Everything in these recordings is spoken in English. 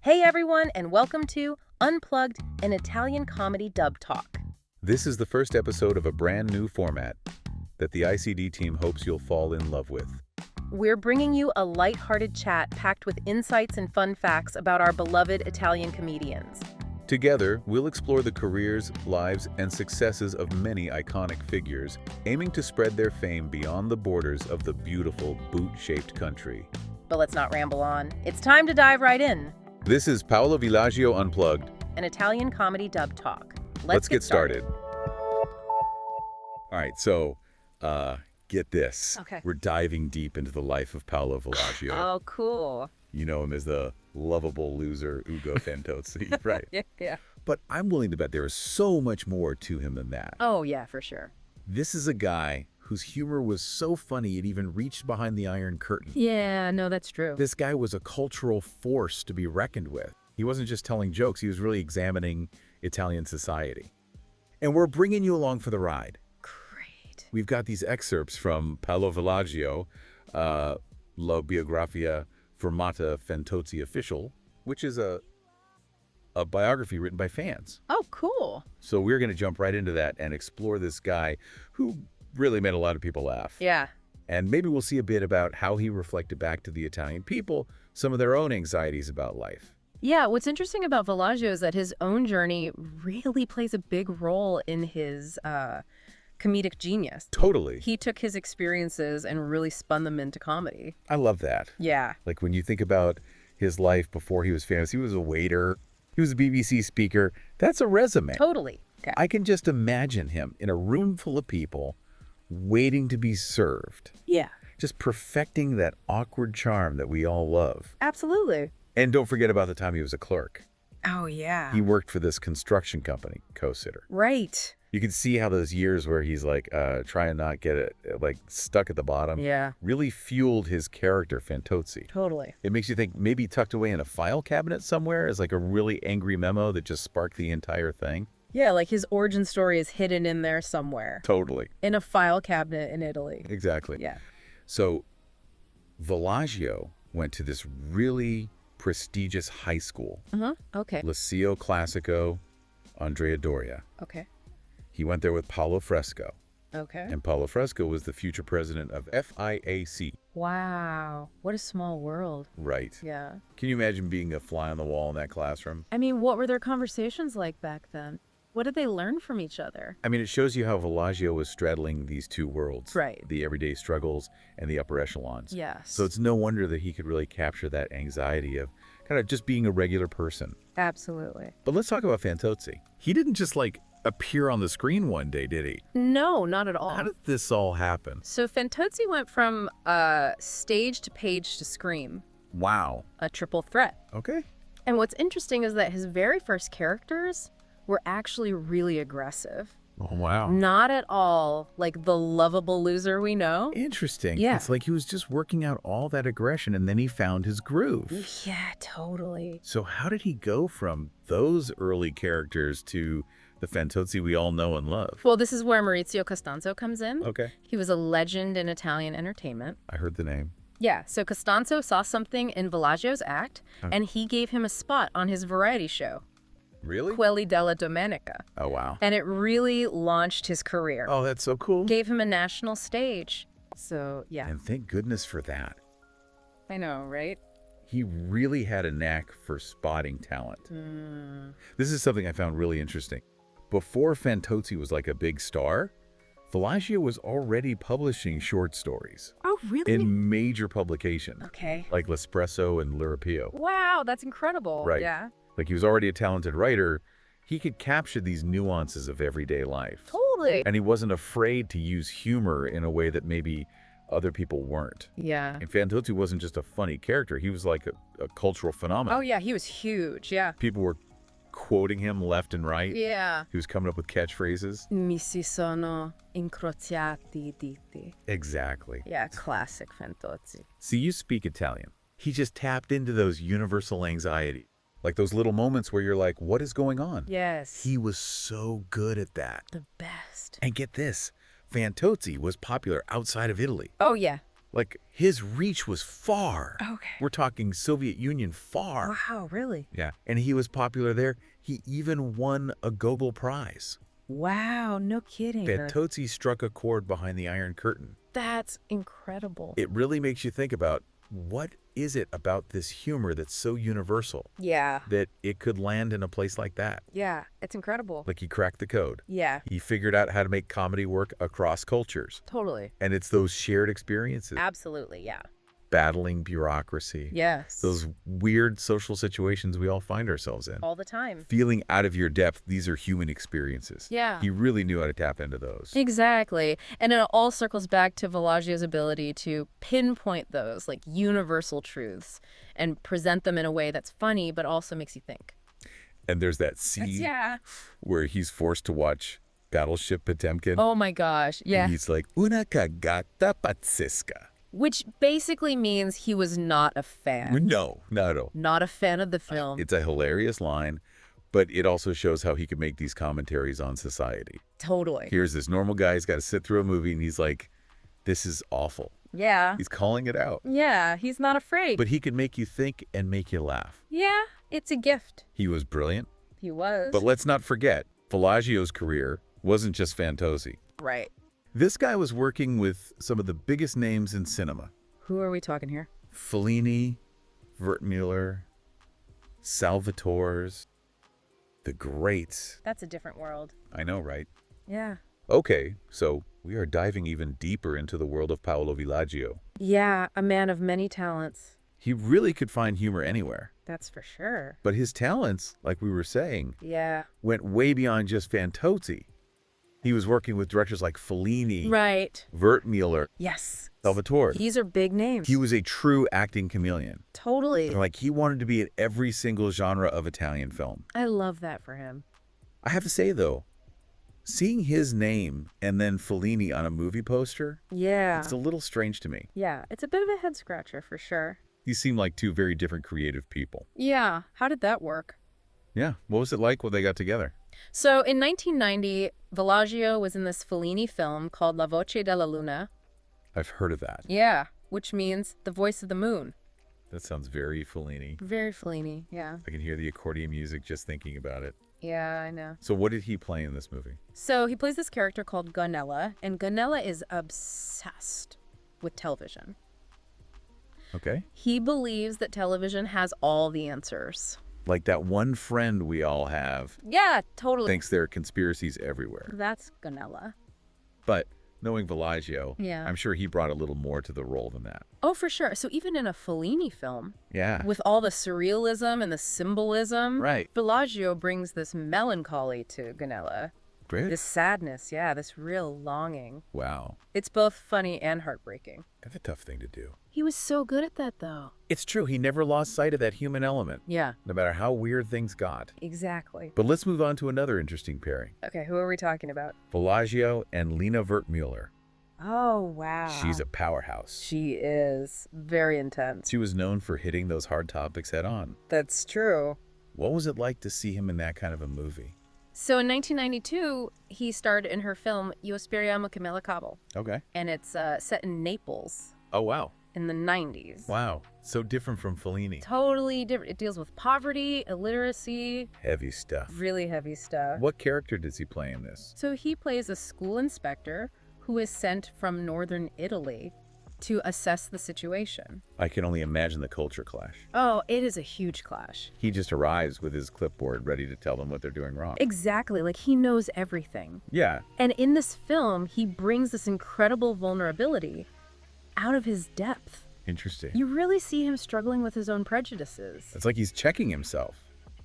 Hey everyone, and welcome to Unplugged, an Italian comedy dub talk. This is the first episode of a brand new format that the ICD team hopes you'll fall in love with. We're bringing you a light-hearted chat packed with insights and fun facts about our beloved Italian comedians. Together, we'll explore the careers, lives, and successes of many iconic figures, aiming to spread their fame beyond the borders of the beautiful boot-shaped country. But let's not ramble on. It's time to dive right in. This is Paolo Villaggio Unplugged. An Italian comedy dub talk. Let's get started. All right, so get this. Okay. We're diving deep into the life of Paolo Villaggio. Oh, cool. You know him as the lovable loser Ugo Fantozzi, right? Yeah. But I'm willing to bet there is so much more to him than that. Oh, yeah, for sure. This is a guy whose humor was so funny it even reached behind the Iron Curtain. Yeah, no, that's true. This guy was a cultural force to be reckoned with. He wasn't just telling jokes, he was really examining Italian society. And we're bringing you along for the ride. Great. We've got these excerpts from Paolo Villaggio, La Biografia Firmata Fantozzi Official, which is a biography written by fans. Oh, cool. So we're going to jump right into that and explore this guy who really made a lot of people laugh. Yeah. And maybe we'll see a bit about how he reflected back to the Italian people some of their own anxieties about life. Yeah, what's interesting about Villaggio is that his own journey really plays a big role in his comedic genius. Totally. He took his experiences and really spun them into comedy. I love that. Yeah. Like when you think about his life before he was famous, he was a waiter, he was a BBC speaker. That's a resume. Totally. Okay. I can just imagine him in a room full of people waiting to be served. Yeah. Just perfecting that awkward charm that we all love. Absolutely. And don't forget about the time he was a clerk. Oh, yeah. He worked for this construction company, co-sitter. Right. You can see how those years where he's like trying not get it like stuck at the bottom Yeah. really fueled his character, Fantozzi. Totally. It makes you think maybe tucked away in a file cabinet somewhere is like a really angry memo that just sparked the entire thing. Yeah, like his origin story is hidden in there somewhere. Totally. In a file cabinet in Italy. Exactly. Yeah. So Villaggio went to this really prestigious high school, Okay. Liceo Classico Andrea Doria. Okay. He went there with Paolo Fresco, Okay. and Paolo Fresco was the future president of FIAC. Wow. What a small world. Right. Yeah. Can you imagine being a fly on the wall in that classroom? I mean, what were their conversations like back then? What did they learn from each other? I mean, it shows you how Villaggio was straddling these two worlds. Right. The everyday struggles and the upper echelons. Yes. So it's no wonder that he could really capture that anxiety of kind of just being a regular person. Absolutely. But let's talk about Fantozzi. He didn't just like appear on the screen one day, did he? No, not at all. How did this all happen? So Fantozzi went from stage to page to scream, Wow. a triple threat. Okay. And what's interesting is that his very first characters were actually really aggressive. Oh, wow. Not at all like the lovable loser we know. Interesting. Yeah. It's like he was just working out all that aggression and then he found his groove. Yeah, totally. So how did he go from those early characters to the Fantozzi we all know and love? Well, this is where Maurizio Costanzo comes in. Okay. He was a legend in Italian entertainment. I heard the name. Yeah, so Costanzo saw something in Villaggio's act, and he gave him a spot on his variety show, Really? Quelli della Domenica. Oh, wow. And it really launched his career. Oh, that's so cool. Gave him a national stage. So, yeah. And thank goodness for that. I know, right? He really had a knack for spotting talent. This is something I found really interesting. Before Fantozzi was like a big star, Villaggio was already publishing short stories Oh, really? in major publications, Okay. like L'Espresso and L'Europeo. Wow, that's incredible. Right. Yeah. Like he was already a talented writer. He could capture these nuances of everyday life. Totally. And he wasn't afraid to use humor in a way that maybe other people weren't. Yeah. And Fantozzi wasn't just a funny character. He was like a cultural phenomenon. Oh, yeah, he was huge. Yeah. People were quoting him left and right. Yeah. He was coming up with catchphrases. Mi si sono incrociati i diti. Exactly. Yeah, classic Fantozzi. See, you speak Italian. He just tapped into those universal anxieties. Like those little moments where you're like, what is going on? Yes. He was so good at that. The best. And get this, Fantozzi was popular outside of Italy. Oh, yeah. Like, his reach was far. Okay. We're talking Soviet Union far. Wow, really? Yeah. And he was popular there. He even won a Gogol Prize. Wow, no kidding. Fantozzi struck a chord behind the Iron Curtain. That's incredible. It really makes you think about, what is it about this humor that's so universal Yeah. that it could land in a place like that? Yeah, it's incredible. Like, he cracked the code. Yeah, He figured out how to make comedy work across cultures. totally. And it's those shared experiences. Absolutely, yeah. Battling bureaucracy. Yes. Those weird social situations we all find ourselves in. All the time. Feeling out of your depth, these are human experiences. Yeah. He really knew how to tap into those. Exactly. And it all circles back to Villaggio's ability to pinpoint those, like, universal truths and present them in a way that's funny but also makes you think. And there's that scene where he's forced to watch Battleship Potemkin. Oh my gosh, yeah. And he's like, una cagata pazzesca. Which basically means he was not a fan. No, not at all. Not a fan of the film. It's a hilarious line, but it also shows how he could make these commentaries on society. Totally. Here's this normal guy, he's got to sit through a movie, and he's like, this is awful. Yeah. He's calling it out. Yeah, he's not afraid. But he could make you think and make you laugh. Yeah, it's a gift. He was brilliant. He was. But let's not forget, Villaggio's career wasn't just Fantozzi. Right. This guy was working with some of the biggest names in cinema. Who are we talking here? Fellini, Wertmuller, Salvatore's, the greats. That's a different world. I know, right? Yeah. Okay, so we are diving even deeper into the world of Paolo Villaggio. Yeah, a man of many talents. He really could find humor anywhere. That's for sure. But his talents, like we were saying, Yeah. went way beyond just Fantozzi. He was working with directors like Fellini, Right. Wertmuller, Yes. Salvatore. These are big names. He was a true acting chameleon. Totally. Like, he wanted to be in every single genre of Italian film. I love that for him. I have to say, though, seeing his name and then Fellini on a movie poster, Yeah. it's a little strange to me. Yeah, it's a bit of a head scratcher for sure. These seem like two very different creative people. Yeah. How did that work? Yeah. What was it like when they got together? So in 1990, Villaggio was in this Fellini film called La Voce della Luna. I've heard of that. Yeah, which means the voice of the moon. That sounds very Fellini. Very Fellini, yeah. I can hear the accordion music just thinking about it. Yeah, I know. So what did he play in this movie? So he plays this character called Gonella, and Gonella is obsessed with television. Okay. He believes that television has all the answers. Like that one friend we all have Yeah, totally. thinks there are conspiracies everywhere. That's Gonella. But knowing Villaggio, Yeah. I'm sure he brought a little more to the role than that. Oh, for sure. So even in a Fellini film, Yeah. with all the surrealism and the symbolism, Right. Villaggio brings this melancholy to Gonella. Great. This sadness, yeah, this real longing. Wow. It's both funny and heartbreaking. That's a tough thing to do. He was so good at that, though. It's true. He never lost sight of that human element, Yeah, no matter how weird things got. exactly. But let's move on to another interesting pairing. Okay, who are we talking about? Villaggio and Lena Wertmuller. Oh, wow. She's a powerhouse. She is very intense. She was known for hitting those hard topics head on. That's true. What was it like to see him in that kind of a movie? So in 1992, he starred in her film Io speriamo che me la cavo, Okay. and it's set in Naples Oh, wow. in the 90s. Wow. So different from Fellini. Totally different. It deals with poverty, illiteracy, Heavy stuff. really heavy stuff. What character does he play in this? So he plays a school inspector who is sent from northern Italy to assess the situation. I can only imagine the culture clash. Oh, it is a huge clash. He just arrives with his clipboard ready to tell them what they're doing wrong. Exactly, like he knows everything. Yeah. And in this film, he brings this incredible vulnerability out of his depth. Interesting. You really see him struggling with his own prejudices. It's like he's checking himself.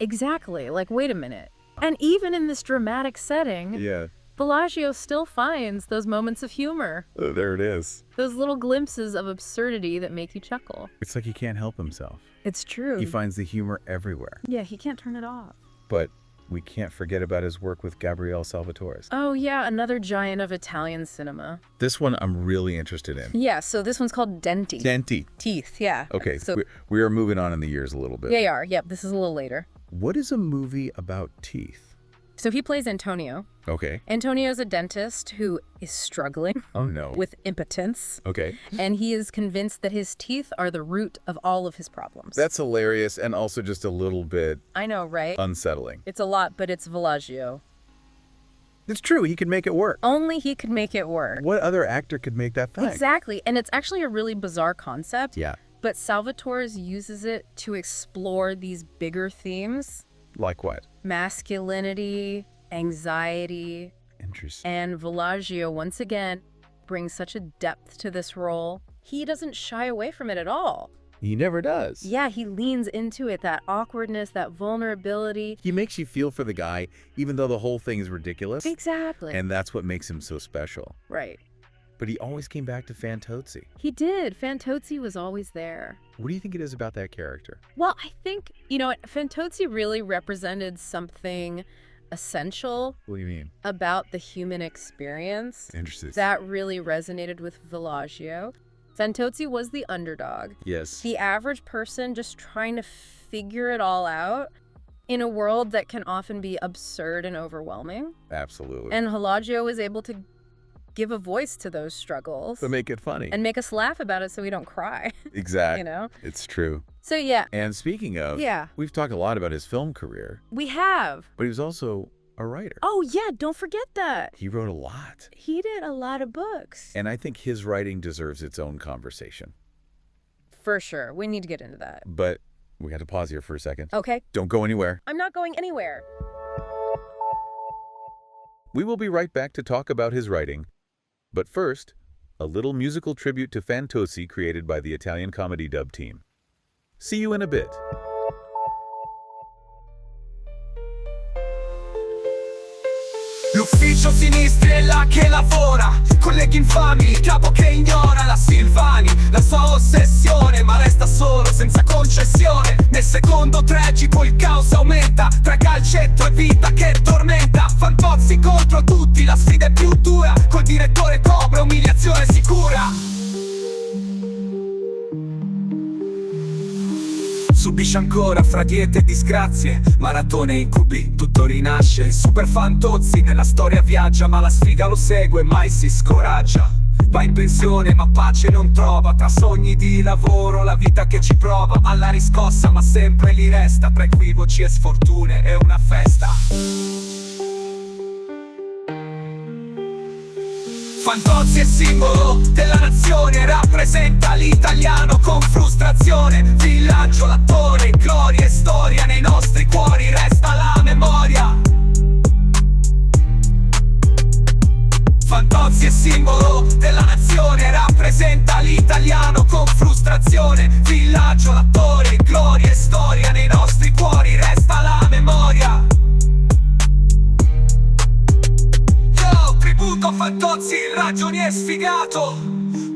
Exactly, like, wait a minute. And even in this dramatic setting, Yeah. Villaggio still finds those moments of humor. Oh, there it is. Those little glimpses of absurdity that make you chuckle. It's like he can't help himself. It's true. He finds the humor everywhere. Yeah, he can't turn it off. But we can't forget about his work with Gabriele Salvatore. Oh, yeah, another giant of Italian cinema. This one I'm really interested in. Yeah, so this one's called Denti. Denti. Teeth, yeah. Okay, So, we are moving on in the years a little bit. yeah, you are. Yep, this is a little later. What is a movie about teeth? So he plays Antonio. Okay. Antonio's a dentist who is struggling Oh, no. with impotence. Okay. And he is convinced that his teeth are the root of all of his problems. That's hilarious and also just a little bit I know, right? unsettling. It's a lot, but it's Villaggio. It's true. He could make it work. Only he could make it work. What other actor could make that thing? Exactly. And it's actually a really bizarre concept. Yeah. But Salvatore's uses it to explore these bigger themes. Like what? Masculinity, anxiety. Interesting. And Villaggio, once again, brings such a depth to this role. He doesn't shy away from it at all. He never does. Yeah, he leans into it, that awkwardness, that vulnerability. He makes you feel for the guy, even though the whole thing is ridiculous. Exactly. And that's what makes him so special. Right. But he always came back to Fantozzi. He did. Fantozzi was always there. What do you think it is about that character? Well, I think, Fantozzi really represented something essential What do you mean? about the human experience. Interesting. That really resonated with Villaggio. Fantozzi was the underdog. Yes. The average person just trying to figure it all out in a world that can often be absurd and overwhelming. Absolutely. And Villaggio was able to give a voice to those struggles. To make it funny. And make us laugh about it so we don't cry. Exactly. You know? It's true. So yeah. And speaking of, Yeah. we've talked a lot about his film career, We have. but he was also a writer. Oh yeah, don't forget that. He wrote a lot. He did a lot of books. And I think his writing deserves its own conversation. For sure. We need to get into that. But we got to pause here for a second. Okay. Don't go anywhere. I'm not going anywhere. We will be right back to talk about his writing. But first, a little musical tribute to Fantozzi created by the Italian Comedy Dub team. See you in a bit. L'ufficio sinistri è là che lavora, colleghi infami, il capo che ignora la Silvani, la sua ossessione, ma resta solo senza concessione. Nel secondo tragico il caos aumenta, tra calcetto e vita che tormenta. Fantozzi contro tutti, la sfida è più dura, col direttore copre umiliazione sicura. Subisce ancora fra diete e disgrazie, maratone e incubi, tutto rinasce. Super Fantozzi nella storia viaggia, ma la sfiga lo segue, mai si scoraggia. Va in pensione ma pace non trova, tra sogni di lavoro, la vita che ci prova. Alla riscossa ma sempre lì resta, tra equivoci e sfortune è una festa. Fantozzi è simbolo della nazione, rappresenta l'italiano con frustrazione. Villaggio, l'attore, gloria e storia, nei nostri cuori resta la memoria. Fantozzi è simbolo della nazione, rappresenta l'italiano con frustrazione. Villaggio, l'attore, gloria e storia, nei nostri cuori resta la memoria. Tributo Fantozzi, il ragionier sfigato,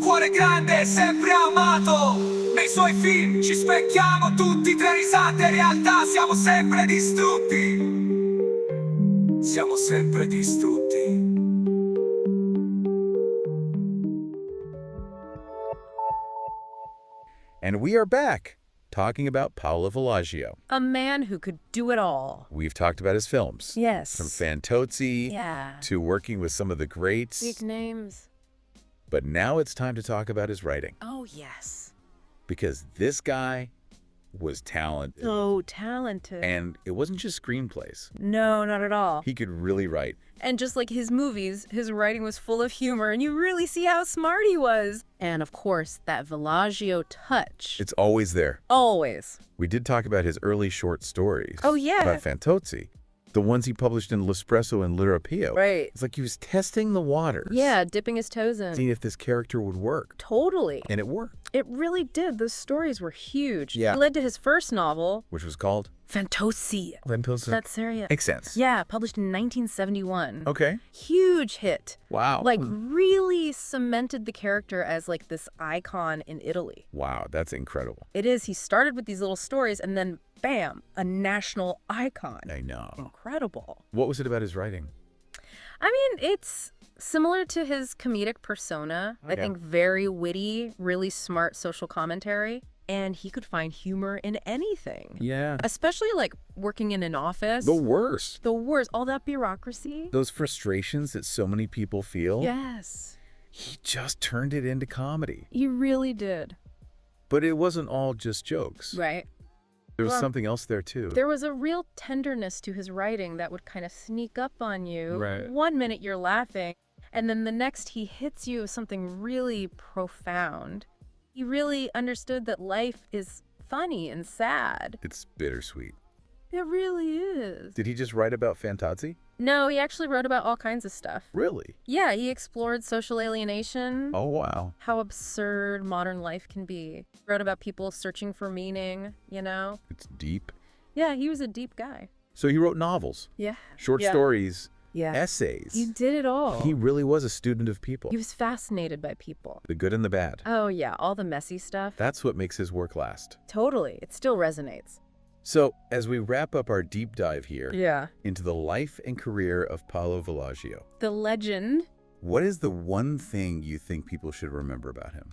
cuore grande, sempre amato. Nei suoi film ci specchiamo tutti, tra risate e realtà siamo sempre distrutti. Siamo sempre distrutti. And we are back, talking about Paolo Villaggio. A man who could do it all. We've talked about his films. Yes. From Fantozzi Yeah. to working with some of the greats. Big names. But now it's time to talk about his writing. Oh, yes. Because this guy was talented. So talented. And it wasn't just screenplays. No, not at all. He could really write. And just like his movies, his writing was full of humor, and you really see how smart he was. And of course, that Villaggio touch. It's always there. Always. We did talk about his early short stories. Oh, yeah. About Fantozzi. The ones he published in L'Espresso and L'Europeo. Right. It's like he was testing the waters. Yeah, dipping his toes in. Seeing if this character would work. Totally. And it worked. It really did. Those stories were huge. Yeah. It led to his first novel, Which was called? Fantozzi. Fantozzi. That's serious. Makes sense. Yeah, published in 1971. Okay. Huge hit. Wow. Like, really cemented the character as, like, this icon in Italy. Wow, that's incredible. It is. He started with these little stories, and then, bam, a national icon. I know. Incredible. What was it about his writing? I mean, it's similar to his comedic persona. I think very witty, really smart social commentary. and he could find humor in anything. Yeah. Especially like working in an office. The worst. The worst. All that bureaucracy. Those frustrations that so many people feel. Yes. He just turned it into comedy. He really did. But it wasn't all just jokes. Right. There was Well, something else there too. There was a real tenderness to his writing that would kind of sneak up on you. Right. One minute you're laughing, and then the next he hits you with something really profound. He really understood that life is funny and sad. It's bittersweet. It really is. Did he just write about Fantozzi? No, he actually wrote about all kinds of stuff. Really? Yeah, he explored social alienation, Oh, wow. how absurd modern life can be. Wrote about people searching for meaning, you know? It's deep. Yeah, he was a deep guy. So he wrote novels, Yeah. short Yeah. stories, Yeah. essays. He did it all. He really was a student of people, He was fascinated by people. the good and the bad. Oh, yeah, all the messy stuff. That's what makes his work last. Totally. It still resonates. So, as we wrap up our deep dive here Yeah. into the life and career of Paolo Villaggio, The legend. what is the one thing you think people should remember about him?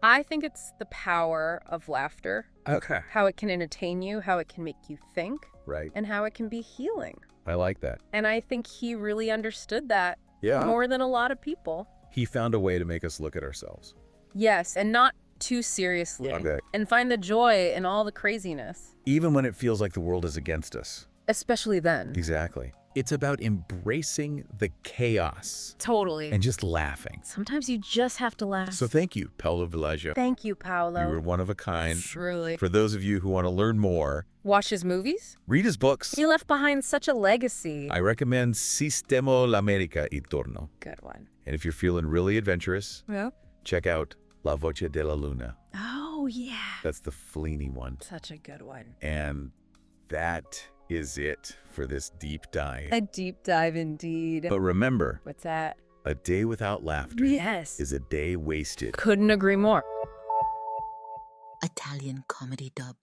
I think it's the power of laughter, Okay. how it can entertain you, how it can make you think, Right. and how it can be healing. I like that. And I think he really understood that Yeah. more than a lot of people. He found a way to make us look at ourselves. Yes, and not too seriously. Okay. And find the joy in all the craziness, Even when it feels like the world is against us. especially then. Exactly. It's about embracing the chaos Totally. and just laughing. Sometimes you just have to laugh. So thank you, Paolo Villaggio. Thank you, Paolo. You were one of a kind. Truly. For those of you who want to learn more, Watch his movies? read his books. He left behind such a legacy. I recommend Sistemo l'America e Torno. Good one. And if you're feeling really adventurous, Yeah. check out La Voce della Luna. Oh, yeah. That's the Fellini one. Such a good one. And that is it for this deep dive. A deep dive indeed. But remember, What's that? a day without laughter Yes. is a day wasted. Couldn't agree more. Italian Comedy Dub.